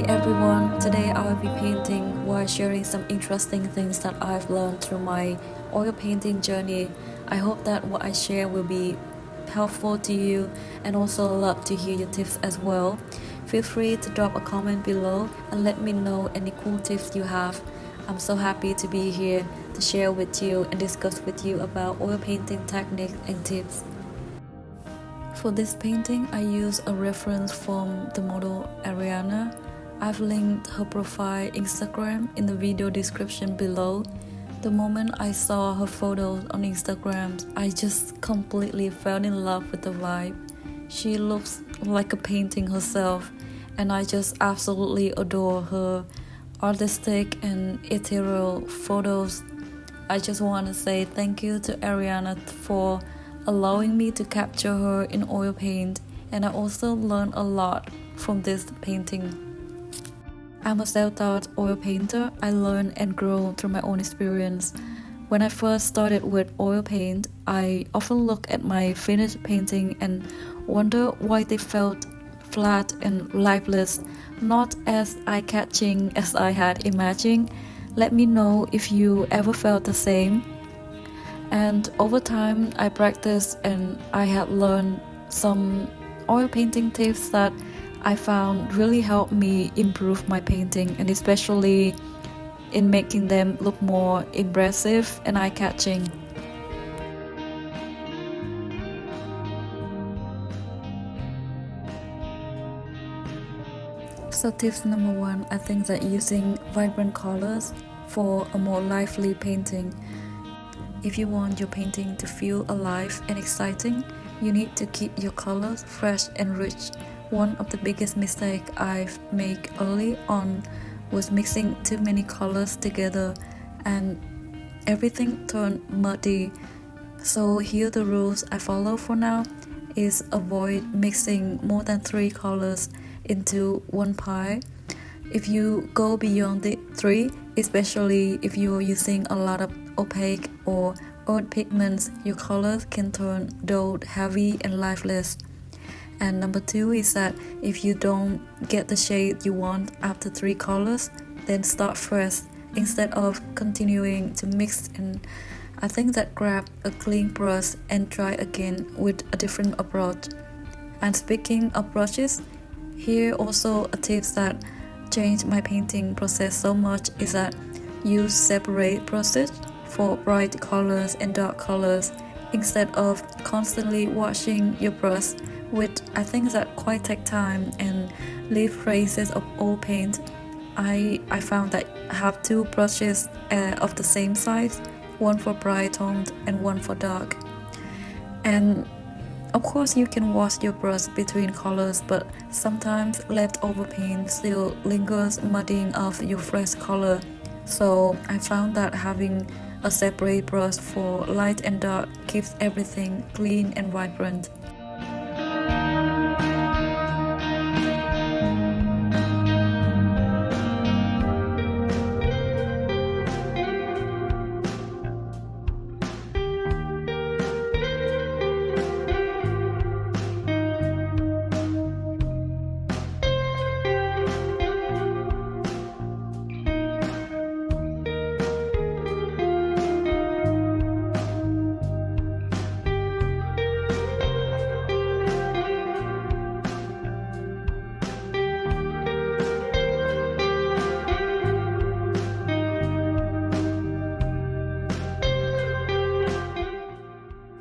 everyone, today I will be painting while sharing some interesting things that I've learned through my oil painting journey. I hope that what I share will be helpful to you and also love to hear your tips as well. Feel free to drop a comment below and let me know any cool tips you have. I'm so happy to be here to share with you and discuss with you about oil painting techniques and tips. For this painting, I use a reference from the model Ariana. I've linked her profile Instagram in the video description below. The moment I saw her photos on Instagram, I just completely fell in love with the vibe. She looks like a painting herself, and I just absolutely adore her artistic and ethereal photos. I just want to say thank you to Ariana for allowing me to capture her in oil paint, and I also learned a lot from this painting. I'm a self-taught oil painter. I learned and grow through my own experience. When I first started with oil paint, I often look at my finished painting and wonder why they felt flat and lifeless, not as eye-catching as I had imagined. Let me know if you ever felt the same. And over time, I practiced and I had learned some oil painting tips that I found really helped me improve my painting, and especially in making them look more impressive and eye-catching. So tips number one, I think that using vibrant colors for a more lively painting. If you want your painting to feel alive and exciting, you need to keep your colors fresh and rich. One of the biggest mistakes I've made early on was mixing too many colors together and everything turned muddy. So here the rules I follow for now is avoid mixing more than 3 colors into one pie. If you go beyond the 3, especially if you're using a lot of opaque or old pigments, your colors can turn dull, heavy and lifeless. And number 2 is that if you don't get the shade you want after 3 colors, then start fresh instead of continuing to mix. And I think that grab a clean brush and try again with a different approach. And speaking of brushes, here also a tip that changed my painting process so much is that use separate brushes for bright colors and dark colors instead of constantly washing your brush, which I think that quite take time and leave traces of old paint. I found that I have 2 brushes of the same size, one for bright toned and one for dark. And of course you can wash your brush between colors, but sometimes leftover paint still lingers, muddying off your fresh color. So I found that having a separate brush for light and dark keeps everything clean and vibrant.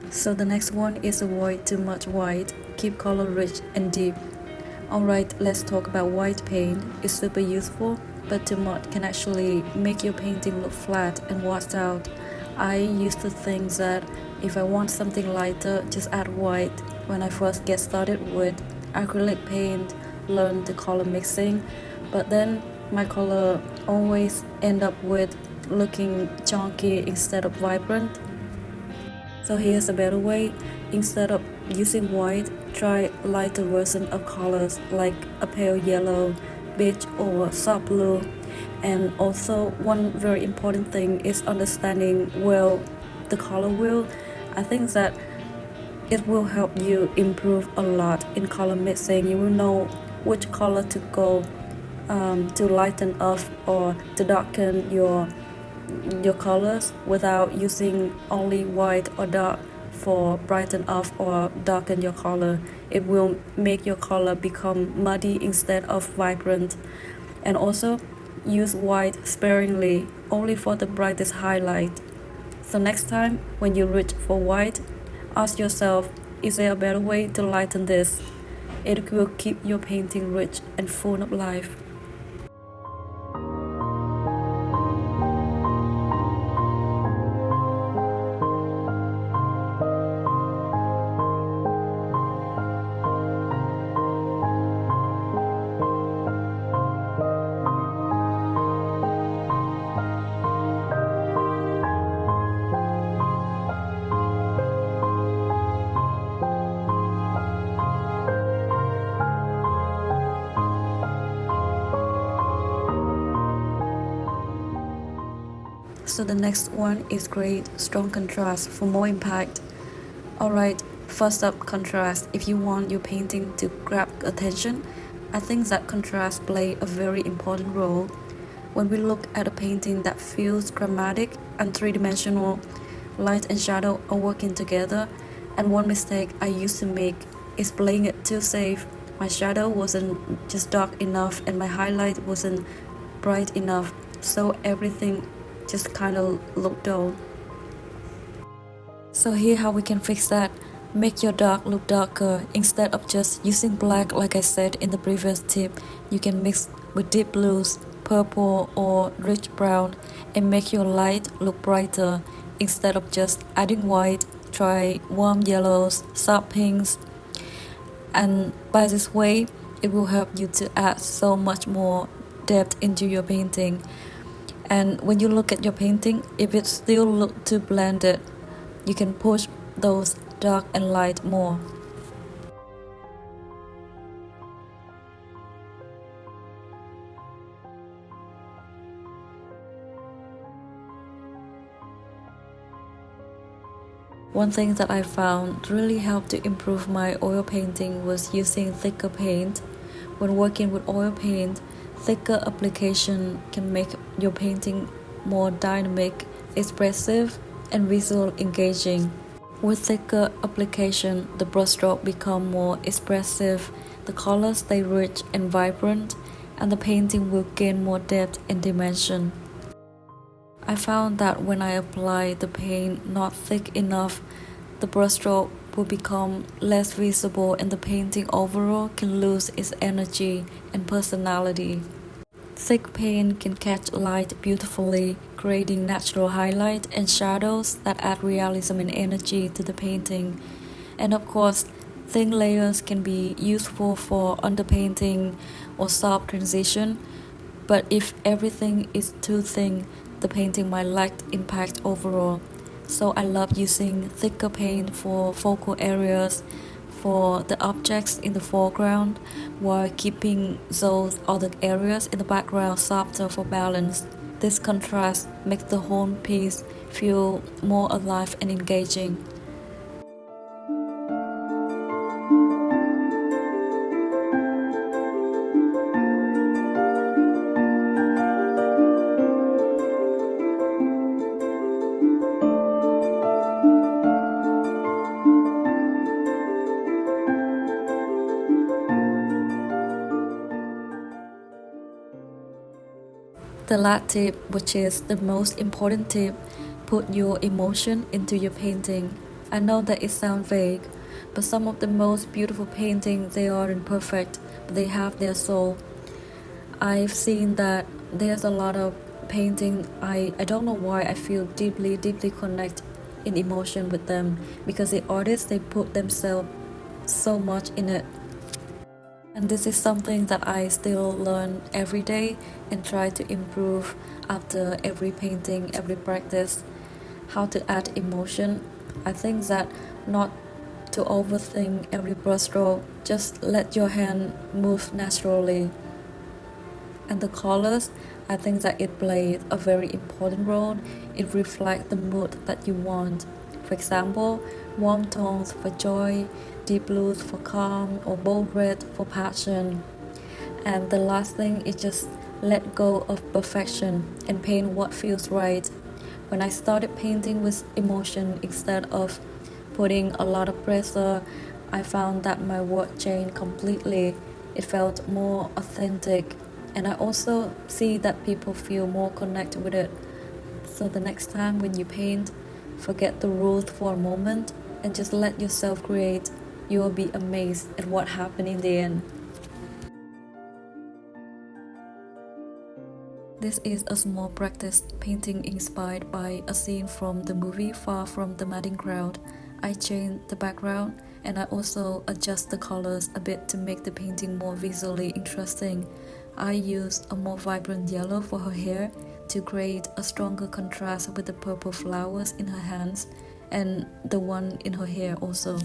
So the next one is avoid too much white, keep color rich and deep. Alright, let's talk about white paint. It's super useful, but too much can actually make your painting look flat and washed out. I used to think that if I want something lighter, just add white. When I first get started with acrylic paint, learn the color mixing, but then my color always end up with looking chunky instead of vibrant. So here's a better way. Instead of using white, try lighter version of colors like a pale yellow, beige or soft blue. And also one very important thing is understanding well the color wheel. I think that it will help you improve a lot in color mixing. You will know which color to go to lighten up or to darken your colors without using only white or dark for brighten up or darken your color. It will make your color become muddy instead of vibrant. And also use white sparingly, only for the brightest highlight. So next time when you reach for white, ask yourself, is there a better way to lighten this? It will keep your painting rich and full of life. So the next one is create strong contrast for more impact. Alright, first up, contrast. If you want your painting to grab attention, I think that contrast play a very important role. When we look at a painting that feels dramatic and three-dimensional, light and shadow are working together, and one mistake I used to make is playing it too safe. My shadow wasn't just dark enough and my highlight wasn't bright enough, so everything just kind of looked dull. So here how we can fix that. Make your dark look darker. Instead of just using black like I said in the previous tip, you can mix with deep blues, purple or rich brown and make your light look brighter. Instead of just adding white, try warm yellows, soft pinks, and by this way it will help you to add so much more depth into your painting. And when you look at your painting, if it still looks too blended, you can push those dark and light more. One thing that I found really helped to improve my oil painting was using thicker paint. When working with oil paint, thicker application can make your painting more dynamic, expressive, and visually engaging. With thicker application, the brushstroke become more expressive, the colors stay rich and vibrant, and the painting will gain more depth and dimension. I found that when I apply the paint not thick enough, the brushstroke will become less visible and the painting overall can lose its energy and personality. Thick paint can catch light beautifully, creating natural highlight and shadows that add realism and energy to the painting. And of course, thin layers can be useful for underpainting or soft transition, but if everything is too thin, the painting might lack impact overall. So I love using thicker paint for focal areas, for the objects in the foreground, while keeping those other areas in the background softer for balance. This contrast makes the whole piece feel more alive and engaging. The last tip, which is the most important tip, put your emotion into your painting. I know that it sounds vague, but some of the most beautiful paintings, they aren't perfect, but they have their soul. I've seen that there's a lot of painting, I don't know why I feel deeply connect in emotion with them, because the artists, they put themselves so much in it. And this is something that I still learn every day and try to improve after every painting, every practice, how to add emotion. I think that not to overthink every brushstroke, just let your hand move naturally. And the colors, I think that it plays a very important role. It reflects the mood that you want. For example, warm tones for joy, deep blues for calm, or bold red for passion. And the last thing is just let go of perfection and paint what feels right. When I started painting with emotion instead of putting a lot of pressure, I found that my work changed completely. It felt more authentic, and I also see that people feel more connected with it. So the next time when you paint, forget the rules for a moment and just let yourself create. You will be amazed at what happened in the end. This is a small practice painting inspired by a scene from the movie Far From the Madding Crowd. I changed the background and I also adjust the colors a bit to make the painting more visually interesting. I used a more vibrant yellow for her hair to create a stronger contrast with the purple flowers in her hands and the one in her hair also.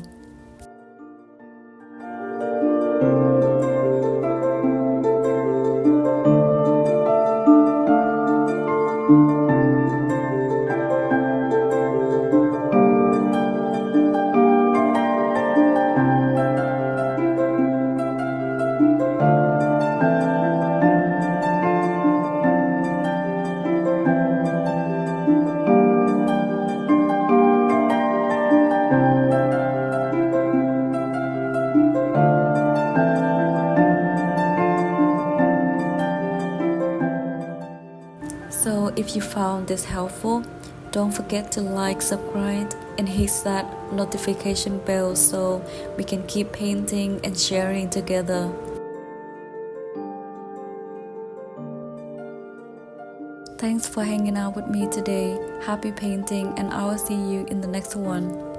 So if you found this helpful, don't forget to like, subscribe, and hit that notification bell so we can keep painting and sharing together. Thanks for hanging out with me today. Happy painting, and I will see you in the next one.